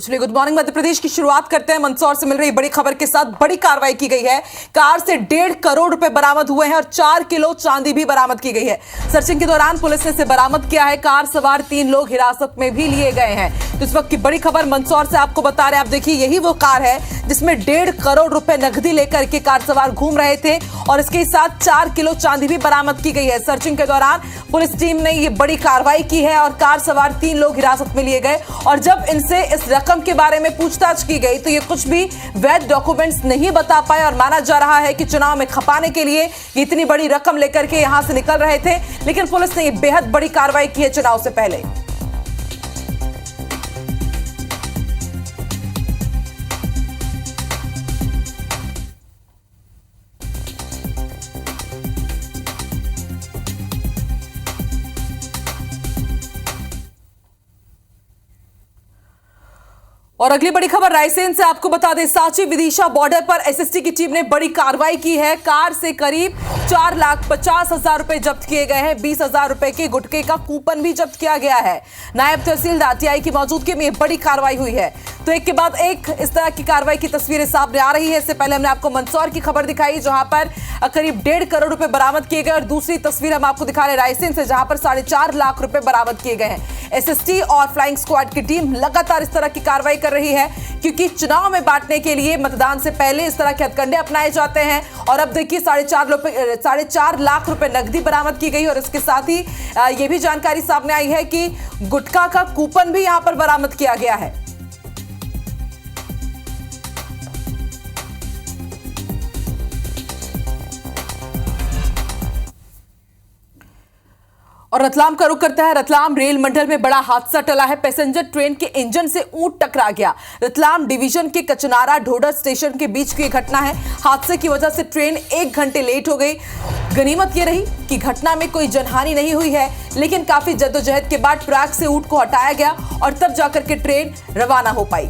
चलिए good morning. Madhya Pradesh की शुरुआत करते हैं मंदसौर से मिल रही बड़ी खबर के साथ। बड़ी कार्रवाई की गई है। कार से 1.5 करोड़ रुपए बरामद हुए हैं और 4 किलो चांदी भी बरामद की गई है। सर्चिंग के दौरान पुलिस ने इसे बरामद किया है। कार सवार 3 लोग हिरासत में भी लिए गए हैं। तो इस वक्त की बड़ी खबर मंदसौर से आपको बता रहे हैं। आप देखिए, यही वो कार है जिसमें 1.5 करोड़ रुपए नकदी लेकर के कार सवार घूम रहे थे और इसके साथ 4 किलो चांदी भी बरामद की गई है। सर्चिंग के दौरान पुलिस टीम ने ये बड़ी कार्रवाई की है और कार सवार 3 लोग हिरासत में लिए गए। और जब इनसे इस रकम के बारे में पूछताछ की गई तो ये कुछ भी वैध डॉक्यूमेंट्स नहीं बता पाए और माना जा रहा है कि चुनाव में खपाने के लिए इतनी बड़ी रकम लेकर के यहां से निकल रहे थे। लेकिन पुलिस ने ये बेहद बड़ी कार्रवाई की है चुनाव से पहले। और अगली बड़ी खबर रायसेन से आपको बता दें। सांची विदिशा बॉर्डर पर एसएसटी की टीम ने बड़ी कार्रवाई की है। कार से करीब 4,50,000 रुपए जब्त किए गए हैं। 20,000 रुपए के गुटखे का कूपन भी जब्त किया गया है। नायब तहसीलदार टीआई की मौजूदगी में बड़ी कार्रवाई हुई है। तो एक के बाद एक इस तरह की कार्रवाई की तस्वीरें सामने आ रही है। इससे पहले हमने आपको मंदसौर की खबर दिखाई जहां पर करीब 1.5 करोड़ रुपए बरामद किए गए और दूसरी तस्वीर हम आपको दिखा रहे रायसेन से जहां पर 4.5 लाख रुपए बरामद किए गए हैं। एसएसटी और फ्लाइंग स्क्वाड की टीम लगातार इस तरह की कार्रवाई कर रही है क्योंकि चुनाव में बांटने के लिए मतदान से पहले इस तरह के हथकंडे अपनाए जाते हैं। और अब देखिए 4.5 लाख रुपए नकदी बरामद की गई और इसके साथ ही यह भी जानकारी सामने आई है कि गुटखा का कूपन भी यहां पर बरामद किया गया है। और रतलाम का रुख करता है। रतलाम रेल मंडल में बड़ा हादसा टला है। पैसेंजर ट्रेन के इंजन से ऊंट टकरा गया। रतलाम डिवीजन के कचनारा ढोडर स्टेशन के बीच की घटना है। हादसे की वजह से ट्रेन 1 घंटे लेट हो गई। गनीमत ये रही कि घटना में कोई जनहानि नहीं हुई है, लेकिन काफी जद्दोजहद के बाद ट्रैक से ऊंट को हटाया गया और तब जाकर के ट्रेन रवाना हो पाई।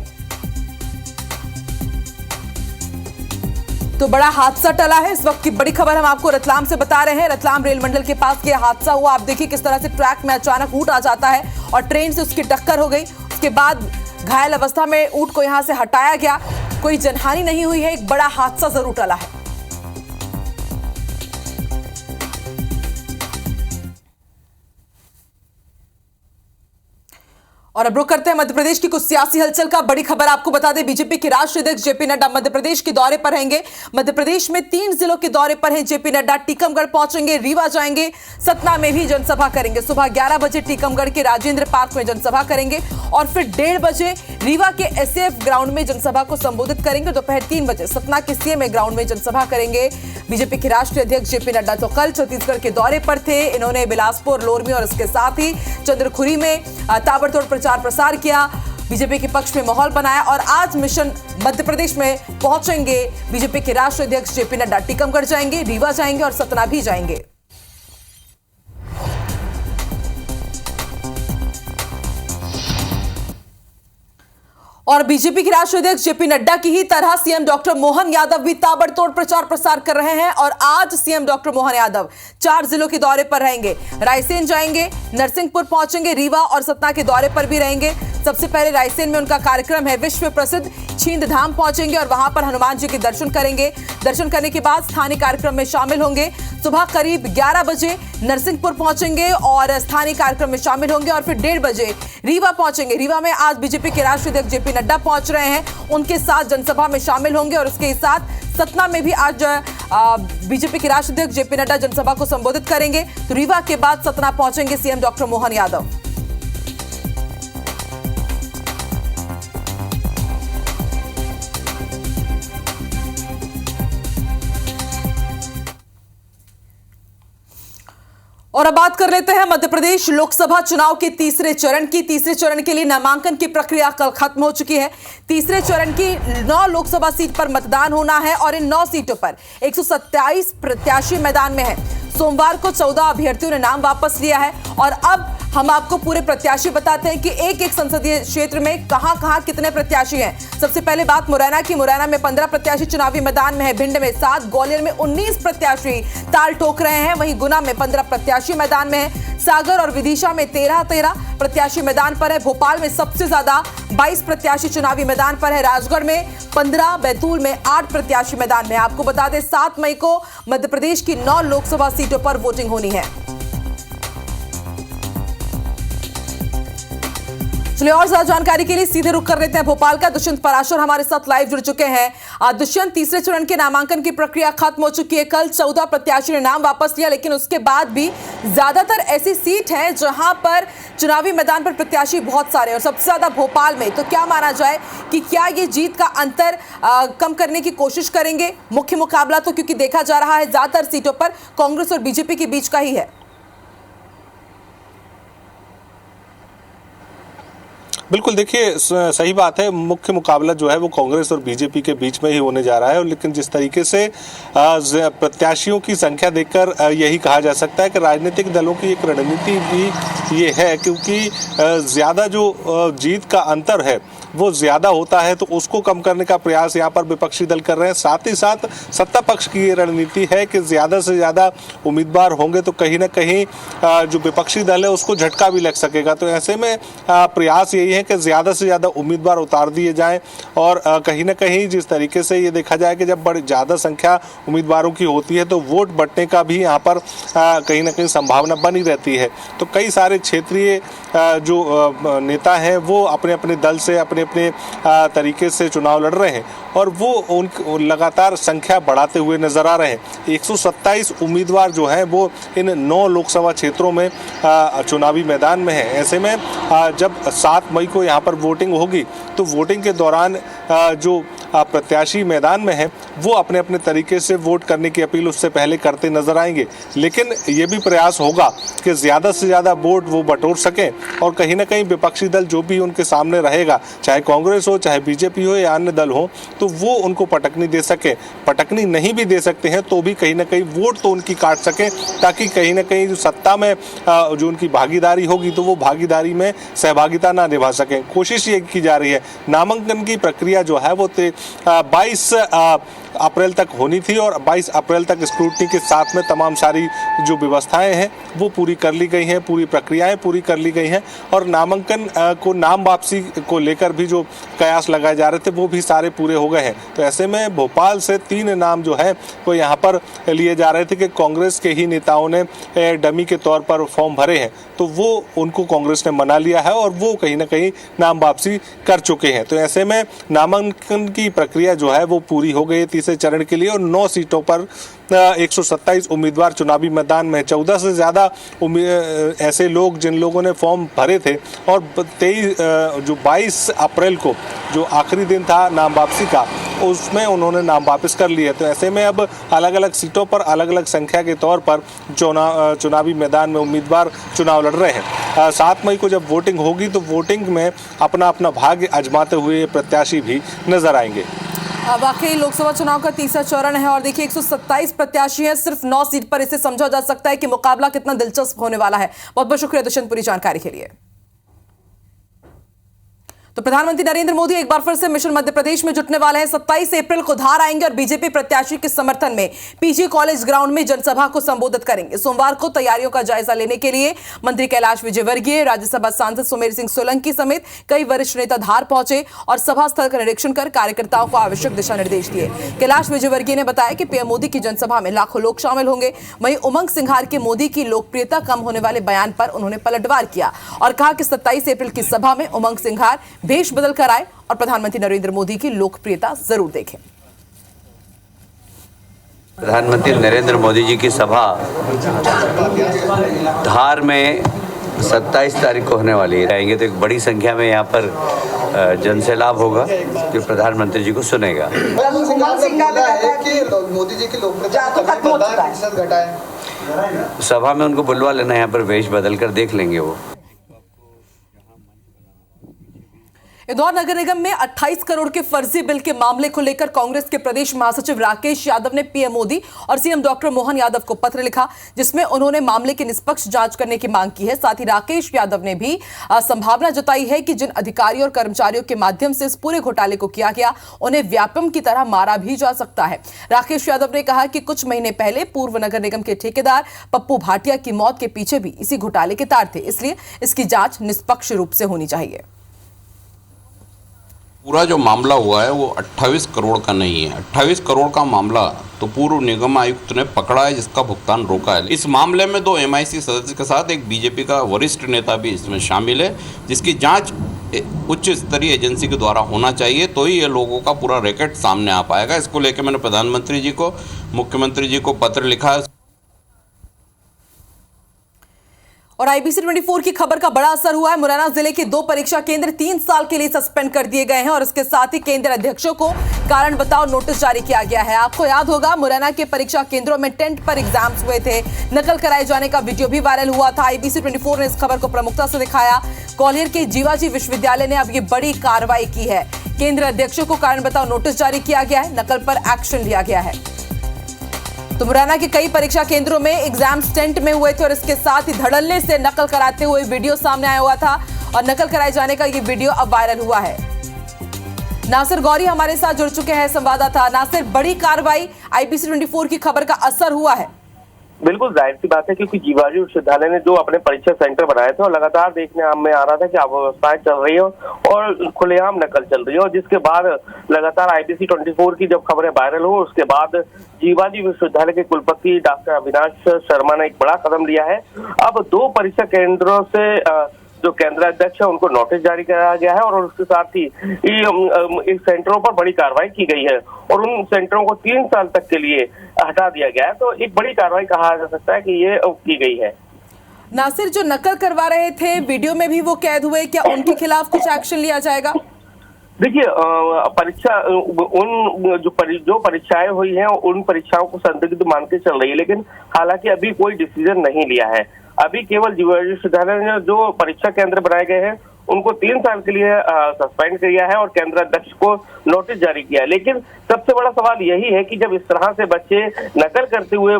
तो बड़ा हादसा टला है। इस वक्त की बड़ी खबर हम आपको रतलाम से बता रहे हैं। रतलाम रेल मंडल के पास यह हादसा हुआ। आप देखिए किस तरह से ट्रैक में अचानक ऊंट आ जाता है और ट्रेन से उसकी टक्कर हो गई। उसके बाद घायल अवस्था में ऊंट को यहां से हटाया गया। कोई जनहानि नहीं हुई है। एक बड़ा हादसा जरूर टला है। और अब रुक करते हैं मध्य प्रदेश की कुछ सियासी हलचल का। बड़ी खबर आपको बता दें, बीजेपी के राष्ट्रीय अध्यक्ष जेपी नड्डा मध्य प्रदेश के दौरे पर रहेंगे। मध्य प्रदेश में 3 जिलों के दौरे पर हैं जेपी नड्डा। टीकमगढ़ पहुंचेंगे, रीवा जाएंगे, सतना में भी जनसभा करेंगे। सुबह 11 बजे टीकमगढ़ के राजेंद्र पार्क में जनसभा करेंगे और फिर 1:30 बजे रीवा के एसएफ ग्राउंड में जनसभा को संबोधित करेंगे। दोपहर 3 बजे सतना के सीएमए ग्राउंड में जनसभा करेंगे बीजेपी के राष्ट्रीय अध्यक्ष जेपी नड्डा। तो कल छत्तीसगढ़ के दौरे पर थे। इन्होंने बिलासपुर, लोरमी और इसके साथ ही चंद्रखुरी में ताबड़तोड़ प्रचार प्रसार किया, बीजेपी के पक्ष में माहौल बनाया और आज मिशन मध्य प्रदेश में पहुंचेंगे बीजेपी के राष्ट्रीय अध्यक्ष जेपी नड्डा। टीकमगढ़ जाएंगे, रीवा जाएंगे और सतना भी जाएंगे। और बीजेपी के राष्ट्रीय अध्यक्ष जेपी नड्डा की ही तरह सीएम डॉक्टर मोहन यादव भी ताबड़तोड़ प्रचार प्रसार कर रहे हैं और आज सीएम डॉक्टर मोहन यादव 4 जिलों के दौरे पर रहेंगे। रायसेन जाएंगे, नरसिंहपुर पहुंचेंगे, रीवा और सतना के दौरे पर भी रहेंगे। सबसे पहले रायसेन में उनका कार्यक्रम है। विश्व प्रसिद्ध छींद धाम पहुंचेंगे और वहां पर हनुमान जी के दर्शन करेंगे। दर्शन करने के बाद स्थानीय कार्यक्रम में शामिल होंगे। सुबह करीब 11 बजे नरसिंहपुर पहुंचेंगे और स्थानीय कार्यक्रम में शामिल होंगे और फिर 1:30 बजे रीवा पहुंचेंगे। रीवा में आज बीजेपी के राष्ट्रीय अध्यक्ष जेपी नड्डा पहुंच रहे हैं, उनके साथ जनसभा में शामिल होंगे और उसके साथ सतना में भी आज बीजेपी के राष्ट्रीय अध्यक्ष जेपी नड्डा जनसभा को संबोधित करेंगे। तो रीवा के बाद सतना पहुंचेंगे सीएम डॉक्टर मोहन यादव। और अब बात कर लेते हैं मध्य प्रदेश लोकसभा चुनाव के तीसरे चरण की। तीसरे चरण के लिए नामांकन की प्रक्रिया कल खत्म हो चुकी है। तीसरे चरण की 9 लोकसभा सीट पर मतदान होना है और इन 9 सीटों पर 127 प्रत्याशी मैदान में है। सोमवार को 14 अभ्यर्थियों ने नाम वापस लिया है और अब हम आपको पूरे प्रत्याशी बताते हैं कि एक एक संसदीय क्षेत्र में कहां-कहां कितने प्रत्याशी हैं। सबसे पहले बात मुरैना की। मुरैना में 15 प्रत्याशी चुनावी मैदान में है, भिंड में 7, ग्वालियर में 19 प्रत्याशी ताल ठोक रहे हैं। वहीं गुना में 15 प्रत्याशी मैदान में है, सागर और विदिशा में 13 प्रत्याशी मैदान पर है। भोपाल में सबसे ज्यादा 22 प्रत्याशी चुनावी मैदान पर है। राजगढ़ में 15, बैतूल में 8 प्रत्याशी मैदान में। आपको बता दें 7 मई को मध्य प्रदेश की 9 लोकसभा सीटों पर वोटिंग होनी है। चलिए और ज्यादा जानकारी के लिए सीधे रुख कर लेते हैं भोपाल का। दुष्यंत पराशर हमारे साथ लाइव जुड़ चुके हैं। दुष्यंत, तीसरे चरण के नामांकन की प्रक्रिया खत्म हो चुकी है। कल 14 प्रत्याशी ने नाम वापस लिया, लेकिन उसके बाद भी ज्यादातर ऐसी सीट है जहां पर चुनावी मैदान पर प्रत्याशी बहुत सारे और सबसे ज्यादा भोपाल में। तो क्या माना जाए कि क्या ये जीत का अंतर कम करने की कोशिश करेंगे? मुख्य मुकाबला तो क्योंकि देखा जा रहा है ज्यादातर सीटों पर कांग्रेस और बीजेपी के बीच का ही है। बिल्कुल, देखिए सही बात है। मुख्य मुकाबला जो है वो कांग्रेस और बीजेपी के बीच में ही होने जा रहा है। लेकिन जिस तरीके से प्रत्याशियों की संख्या देखकर यही कहा जा सकता है कि राजनीतिक दलों की एक रणनीति भी ये है, क्योंकि ज़्यादा जो जीत का अंतर है वो ज़्यादा होता है, तो उसको कम करने का प्रयास यहाँ पर विपक्षी दल कर रहे हैं। साथ ही साथ सत्ता पक्ष की ये रणनीति है कि ज़्यादा से ज़्यादा उम्मीदवार होंगे तो कहीं ना कहीं जो विपक्षी दल है उसको झटका भी लग सकेगा। तो ऐसे में प्रयास यही है कि ज़्यादा से ज़्यादा उम्मीदवार उतार दिए जाएं और कहीं ना कहीं जिस तरीके से ये देखा जाए कि जब बड़ी ज़्यादा संख्या उम्मीदवारों की होती है तो वोट बंटने का भी यहाँ पर कहीं ना कहीं संभावना बनी रहती है। तो कई सारे क्षेत्रीय जो नेता हैं वो अपने अपने दल से अपने तरीके से चुनाव लड़ रहे हैं और वो उन लगातार संख्या बढ़ाते हुए नजर आ रहे हैं। 127 उम्मीदवार जो हैं वो इन 9 लोकसभा क्षेत्रों में चुनावी मैदान में है। ऐसे में जब 7 मई को यहाँ पर वोटिंग होगी तो वोटिंग के दौरान जो प्रत्याशी मैदान में है वो अपने अपने तरीके से वोट करने की अपील उससे पहले करते नजर आएंगे। लेकिन ये भी प्रयास होगा कि ज़्यादा से ज़्यादा वोट वो बटोर सकें और कहीं ना कहीं विपक्षी दल जो भी उनके सामने रहेगा, चाहे कांग्रेस हो चाहे बीजेपी हो या अन्य दल हो, तो वो उनको पटकनी दे सके। पटकनी नहीं भी दे सकते हैं तो भी कहीं ना कहीं वोट तो उनकी काट सके, ताकि कहीं ना कहीं जो सत्ता में जो उनकी भागीदारी होगी तो वो भागीदारी में सहभागिता ना निभा सकें। कोशिश ये की जा रही है। नामांकन की प्रक्रिया जो है वो 22 अप्रैल तक होनी थी और 22 अप्रैल तक स्क्रूटनी के साथ में तमाम सारी जो व्यवस्थाएं हैं वो पूरी कर ली गई हैं, पूरी प्रक्रियाएं पूरी कर ली गई हैं और नामांकन को नाम वापसी को लेकर भी जो कयास लगाए जा रहे थे वो भी सारे पूरे हो गए हैं। तो ऐसे में भोपाल से 3 नाम जो है वो यहाँ पर लिए जा रहे थे कि कांग्रेस के ही नेताओं ने डमी के तौर पर फॉर्म भरे हैं, तो वो उनको कांग्रेस ने मना लिया है और वो कहीं ना कहीं नाम वापसी कर चुके हैं। तो ऐसे में नामांकन की प्रक्रिया जो है वो पूरी हो गई तीसरे चरण के लिए और 9 सीटों पर 127 उम्मीदवार चुनावी मैदान में। 14 से ज़्यादा ऐसे लोग जिन लोगों ने फॉर्म भरे थे और 22 अप्रैल को जो आखिरी दिन था नाम वापसी का, उसमें उन्होंने नाम वापस कर लिए। तो ऐसे में अब अलग अलग सीटों पर अलग अलग संख्या के तौर पर चुनावी मैदान में उम्मीदवार चुनाव लड़ रहे हैं। 7 मई को जब वोटिंग होगी तो वोटिंग में अपना अपना भाग्य आजमाते हुए प्रत्याशी भी नजर आएंगे। वाकई लोकसभा चुनाव का तीसरा चरण है और देखिए 127 प्रत्याशी हैं, सिर्फ 9 सीट पर इसे समझा जा सकता है कि मुकाबला कितना दिलचस्प होने वाला है। बहुत बहुत शुक्रिया दुष्यंत पूरी जानकारी के लिए। तो प्रधानमंत्री नरेंद्र मोदी एक बार फिर से मिशन मध्य प्रदेश में जुटने वाले हैं। 27 अप्रैल को धार आएंगे और बीजेपी प्रत्याशी के समर्थन में पीजी कॉलेज ग्राउंड में जनसभा को संबोधित करेंगे। सोमवार को तैयारियों का जायजा लेने के लिए मंत्री कैलाश विजयवर्गीय, राज्यसभा सांसद सुमेर सिंह सोलंकी समेत कई वरिष्ठ नेता धार पहुंचे और सभा स्थल का निरीक्षण कर कार्यकर्ताओं को आवश्यक दिशा निर्देश दिए। कैलाश विजयवर्गीय ने बताया कि पीएम मोदी की जनसभा में लाखों लोग शामिल होंगे। वहीं उमंग सिंघार के मोदी की लोकप्रियता कम होने वाले बयान पर उन्होंने पलटवार किया और कहा कि 27 अप्रैल की सभा में उमंग सिंघार भेष बदल कर आए और प्रधानमंत्री नरेंद्र मोदी की लोकप्रियता जरूर देखें। प्रधानमंत्री नरेंद्र मोदी जी की सभा धार में 27 तारीख को होने वाली है। आएंगे तो एक बड़ी संख्या में यहाँ पर जनसैलाब होगा जो प्रधानमंत्री जी को सुनेगा। मोदी जी की लोकप्रियता सभा में उनको बुलवा लेना, यहाँ पर वेश बदल कर देख लेंगे वो। इंदौर नगर निगम में 28 करोड़ के फर्जी बिल के मामले को लेकर कांग्रेस के प्रदेश महासचिव राकेश यादव ने पीएम मोदी और सीएम डॉक्टर मोहन यादव को पत्र लिखा, जिसमें उन्होंने मामले की निष्पक्ष जांच करने की मांग की है। साथ ही राकेश यादव ने भी संभावना जताई है कि जिन अधिकारियों और कर्मचारियों के माध्यम से इस पूरे घोटाले को किया गया, उन्हें व्यापम की तरह मारा भी जा सकता है। राकेश यादव ने कहा कि कुछ महीने पहले पूर्व नगर निगम के ठेकेदार पप्पू भाटिया की मौत के पीछे भी इसी घोटाले के तार थे, इसलिए इसकी जांच निष्पक्ष रूप से होनी चाहिए। पूरा जो मामला हुआ है वो 28 करोड़ का नहीं है। 28 करोड़ का मामला तो पूर्व निगम आयुक्त ने पकड़ा है, जिसका भुगतान रोका है। इस मामले में 2 MIC सदस्य के साथ एक बीजेपी का वरिष्ठ नेता भी इसमें शामिल है, जिसकी जांच उच्च स्तरीय एजेंसी के द्वारा होना चाहिए, तो ही ये लोगों का पूरा रैकेट सामने आ पाएगा। इसको लेकर मैंने प्रधानमंत्री जी को, मुख्यमंत्री जी को पत्र लिखा है। और IBC 24 की खबर का बड़ा असर हुआ है। मुरैना जिले के 2 परीक्षा केंद्र 3 साल के लिए सस्पेंड कर दिए गए हैं और इसके साथ ही केंद्र अध्यक्षों को कारण बताओ नोटिस जारी किया गया है। आपको याद होगा, मुरैना के परीक्षा केंद्रों में टेंट पर एग्जाम्स हुए थे, नकल कराए जाने का वीडियो भी वायरल हुआ था। IBC 24 ने इस खबर को प्रमुखता से दिखाया। ग्वालियर के जीवाजी विश्वविद्यालय ने अब ये बड़ी कार्रवाई की है। केंद्र अध्यक्षों को कारण बताओ नोटिस जारी किया गया है, नकल पर एक्शन लिया गया है। तो मुरैना के कई परीक्षा केंद्रों में एग्जाम्स टेंट में हुए थे और इसके साथ ही धड़ल्ले से नकल कराते हुए वीडियो सामने आया हुआ था और नकल कराए जाने का ये वीडियो अब वायरल हुआ है। नासिर गौरी हमारे साथ जुड़ चुके हैं, संवाददाता। नासिर, बड़ी कार्रवाई, IBC 24 की खबर का असर हुआ है। बिल्कुल जाहिर सी बात है, क्योंकि जीवाजी विश्वविद्यालय ने जो अपने परीक्षा सेंटर बनाए थे और लगातार देखने में आ रहा था कि अव्यवस्थाएं चल रही है और खुलेआम नकल चल रही है, और जिसके बाद लगातार IBC 24 की जब खबरें वायरल हो, उसके बाद जीवाजी विश्वविद्यालय के कुलपति डॉक्टर अविनाश शर्मा ने एक बड़ा कदम लिया है। अब 2 परीक्षा केंद्रों से जो केंद्र अध्यक्ष है उनको नोटिस जारी कराया गया है और उसके साथ ही इन सेंटरों पर बड़ी कार्रवाई की गई है और उन सेंटरों को 3 साल तक के लिए हटा दिया गया है। तो एक बड़ी कार्रवाई कहा जा सकता है कि ये की गई है। नासिर, जो नकल करवा रहे थे, वीडियो में भी वो कैद हुए, क्या उनके खिलाफ कुछ एक्शन लिया जाएगा? देखिए, परीक्षा उन जो परीक्षाएं हुई हैं उन परीक्षाओं को संदिग्ध मान के चल रही है, लेकिन हालांकि अभी कोई डिसीजन नहीं लिया है। अभी केवल जीवाजी विश्वविद्यालय ने जो परीक्षा केंद्र बनाए गए हैं उनको 3 साल के लिए सस्पेंड किया है और केंद्र अध्यक्ष को नोटिस जारी किया है। लेकिन सबसे बड़ा सवाल यही है कि जब इस तरह से बच्चे नकल करते हुए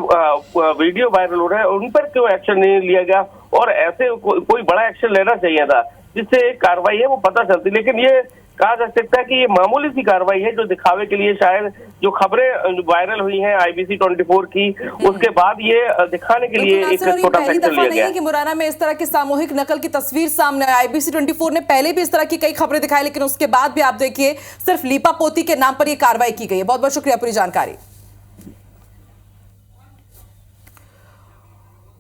वीडियो वायरल हो रहे हैं, उन पर क्यों एक्शन नहीं लिया गया? और ऐसे कोई बड़ा एक्शन लेना चाहिए था जिससे कार्रवाई है वो पता चलती। लेकिन ये कहा जा सकता है कि ये मामूली सी कार्रवाई है, जो दिखावे के लिए शायद जो खबरें वायरल हुई हैं IBC 24 की, उसके बाद ये दिखाने के लिए एक छोटा सा एक्शन लिया गया है। कि मुरैना में इस तरह की सामूहिक नकल की तस्वीर सामने आई। IBC 24 ने पहले भी इस तरह की कई खबरें दिखाई, लेकिन उसके बाद भी आप देखिए सिर्फ लीपापोती के नाम पर यह कार्रवाई की गई है। बहुत बहुत शुक्रिया पूरी जानकारी।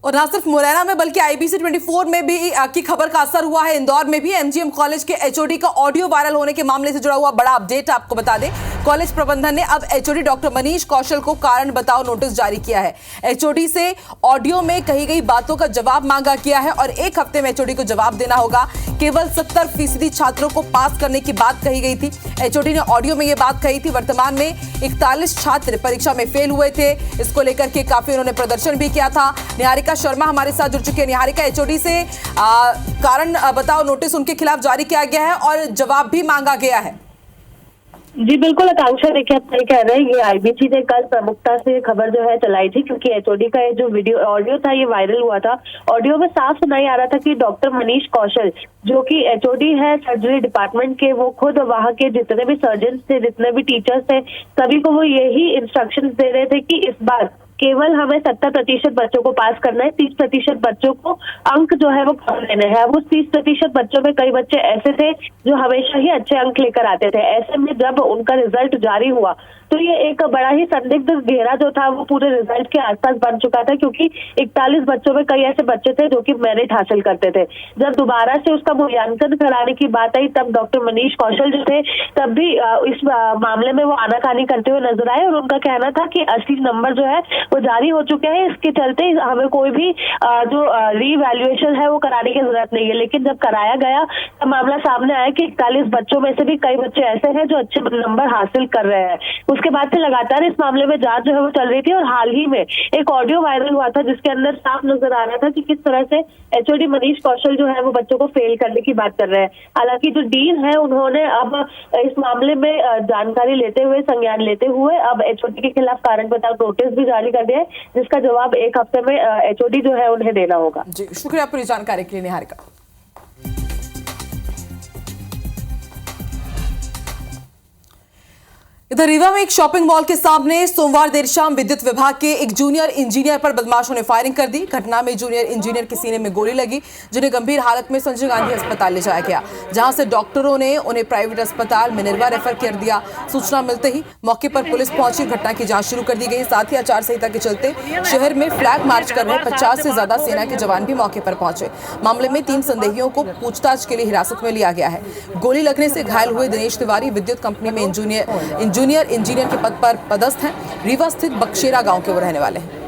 और ना सिर्फ मुरैना में बल्कि IBC 24 में भी की खबर का असर हुआ है। इंदौर में भी MGM कॉलेज के HOD का ऑडियो वायरल होने के मामले से जुड़ा हुआ बड़ा अपडेट आपको बता दें। कॉलेज प्रबंधन ने अब HOD डॉक्टर मनीष कौशल को कारण बताओ नोटिस जारी किया है। HOD से ऑडियो में कही गई बातों का जवाब मांगा किया है और 1 हफ्ते में HOD को जवाब देना होगा। केवल 70% छात्रों को पास करने की बात कही गई थी। HOD ने ऑडियो में यह बात कही थी। वर्तमान में 41 छात्र परीक्षा में फेल हुए थे। इसको लेकर के काफी उन्होंने प्रदर्शन भी किया था। निहारिका शर्मा हमारे साथ जुड़ चुकी है। निहारिका, HOD से कारण बताओ नोटिस उनके खिलाफ जारी किया गया है और जवाब भी मांगा गया है। जी बिल्कुल आकांक्षा, देखिए आप सही कह रहे हैं। ये IBC ने कल प्रमुखता से खबर जो है चलाई थी, क्योंकि HOD का ये जो वीडियो ऑडियो था ये वायरल हुआ था। ऑडियो में साफ सुनाई आ रहा था कि डॉक्टर मनीष कौशल जो कि HOD है सर्जरी डिपार्टमेंट के, वो खुद वहाँ के जितने भी सर्जन थे, जितने भी टीचर्स थे, सभी को वो यही इंस्ट्रक्शन दे रहे थे कि इस बार केवल हमें 70% बच्चों को पास करना है, 30% बच्चों को अंक जो है वो कम लेने हैं। अब उस 30% बच्चों में कई बच्चे ऐसे थे जो हमेशा ही अच्छे अंक लेकर आते थे। ऐसे में जब उनका रिजल्ट जारी हुआ तो ये एक बड़ा ही संदिग्ध घेरा जो था वो पूरे रिजल्ट के आसपास बन चुका था, क्योंकि 41 बच्चों में कई ऐसे बच्चे थे जो कि मेरिट हासिल करते थे। जब दोबारा से उसका मूल्यांकन कराने की बात आई, तब डॉक्टर मनीष कौशल जो थे तब भी इस मामले में वो आनाकानी करते हुए नजर आए और उनका कहना था कि असली नंबर जो है वो जारी हो चुके हैं, इसके चलते हमें कोई भी जो रीवैल्यूएशन है वो कराने की जरूरत नहीं है। लेकिन जब कराया गया तब मामला सामने आया कि 41 बच्चों में से भी कई बच्चे ऐसे हैं जो अच्छे नंबर हासिल कर रहे हैं। उसके बाद से लगातार इस मामले में जांच जो है वो चल रही थी और हाल ही में एक ऑडियो वायरल हुआ था जिसके अंदर साफ नजर आ रहा था कि किस तरह से एचओडी मनीष कौशल जो है वो बच्चों को फेल करने की बात कर रहे हैं। हालांकि जो डीन है उन्होंने अब इस मामले में जानकारी लेते हुए, संज्ञान लेते हुए अब एचओडी के खिलाफ कारण बताओ नोटिस भी जारी कर दिया है, जिसका जवाब एक हफ्ते में एचओडी जो है उन्हें देना होगा। जी शुक्रिया पूरी जानकारी के लिए निहारिका। इधर रीवा में एक शॉपिंग मॉल के सामने सोमवार देर शाम विद्युत विभाग के एक जूनियर इंजीनियर पर बदमाशों ने फायरिंग कर दी। घटना में जूनियर इंजीनियर के सीने में गोली लगी, जिन्हें गंभीर हालत में संजय गांधी अस्पताल ले जाया गया, जहां से डॉक्टरों ने उन्हें प्राइवेट अस्पताल मिनर्वा रेफर कर दिया। सूचना मिलते ही मौके पर पुलिस पहुंची, घटना की जांच शुरू कर दी गई। साथ ही आचार संहिता के चलते शहर में फ्लैग मार्च कर रहे 50 से ज्यादा सेना के जवान भी मौके पर पहुंचे। मामले में 3 संदेहियों को पूछताछ के लिए हिरासत में लिया गया है। गोली लगने से घायल हुए दिनेश तिवारी विद्युत कंपनी में जूनियर इंजीनियर के पद पर पदस्थ हैं। रीवा स्थित बक्शेरा गांव के वो रहने वाले हैं।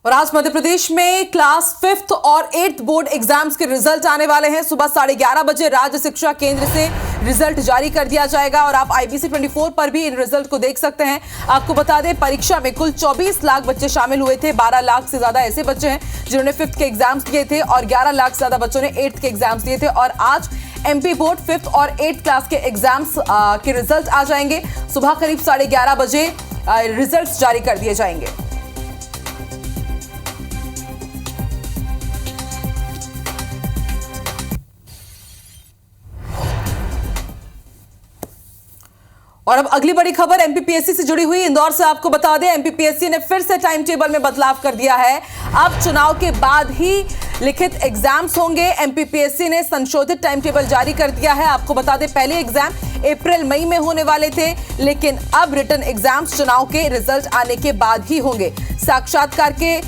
और आज मध्य प्रदेश में क्लास 5th और 8th बोर्ड एग्जाम्स के रिजल्ट आने वाले हैं। सुबह 11:30 बजे राज्य शिक्षा केंद्र से रिजल्ट जारी कर दिया जाएगा और आप IBC 24 पर भी इन रिजल्ट को देख सकते हैं। आपको बता दें, परीक्षा में कुल 24 लाख बच्चे शामिल हुए थे। 12 लाख से ज्यादा ऐसे बच्चे हैं जिन्होंने 5th के एग्जाम्स दिए थे और 11 लाख से ज्यादा बच्चों ने 8th के एग्जाम्स दिए थे। और आज MP बोर्ड 5th और 8th क्लास के एग्जाम्स के रिजल्ट आ जाएंगे। सुबह करीब 11:30 बजे रिजल्ट जारी कर दिए जाएंगे। और अब अगली बड़ी खबर MPPSC से जुड़ी हुई। इंदौर से आपको बता दें, MPPSC ने फिर से टाइम टेबल में बदलाव कर दिया है। अब चुनाव के बाद ही लिखित एग्जाम्स होंगे। MPPSC ने संशोधित टाइम टेबल जारी कर दिया है। आपको बता दें, पहले एग्जाम अप्रैल-मई में होने वाले थे, लेकिन अब रिटन एग्जाम्स चुनाव के रिजल्ट आने के बाद ही होंगे। साक्षात्कार के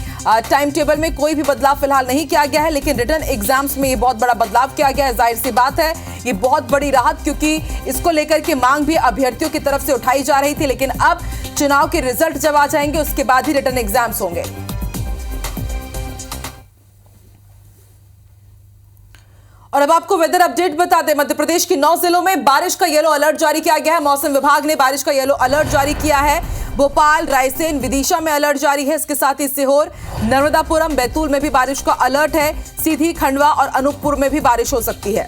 टाइम टेबल में कोई भी बदलाव फिलहाल नहीं किया गया है, लेकिन रिटन एग्जाम्स में ये बहुत बड़ा बदलाव किया गया है। जाहिर सी बात है, ये बहुत बड़ी राहत, क्योंकि इसको लेकर के मांग भी अभ्यर्थियों की तरफ से उठाई जा रही थी। लेकिन अब चुनाव के रिजल्ट जब आ जाएंगे, उसके बाद ही रिटन एग्जाम्स होंगे। और अब आपको वेदर अपडेट बता दें, मध्य प्रदेश के 9 जिलों में बारिश का येलो अलर्ट जारी किया गया है। मौसम विभाग ने बारिश का येलो अलर्ट जारी किया है। भोपाल, रायसेन, विदिशा में अलर्ट जारी है। इसके साथ ही सीहोर, नर्मदापुरम, बैतूल में भी बारिश का अलर्ट है। सीधी, खंडवा और अनूपपुर में भी बारिश हो सकती है।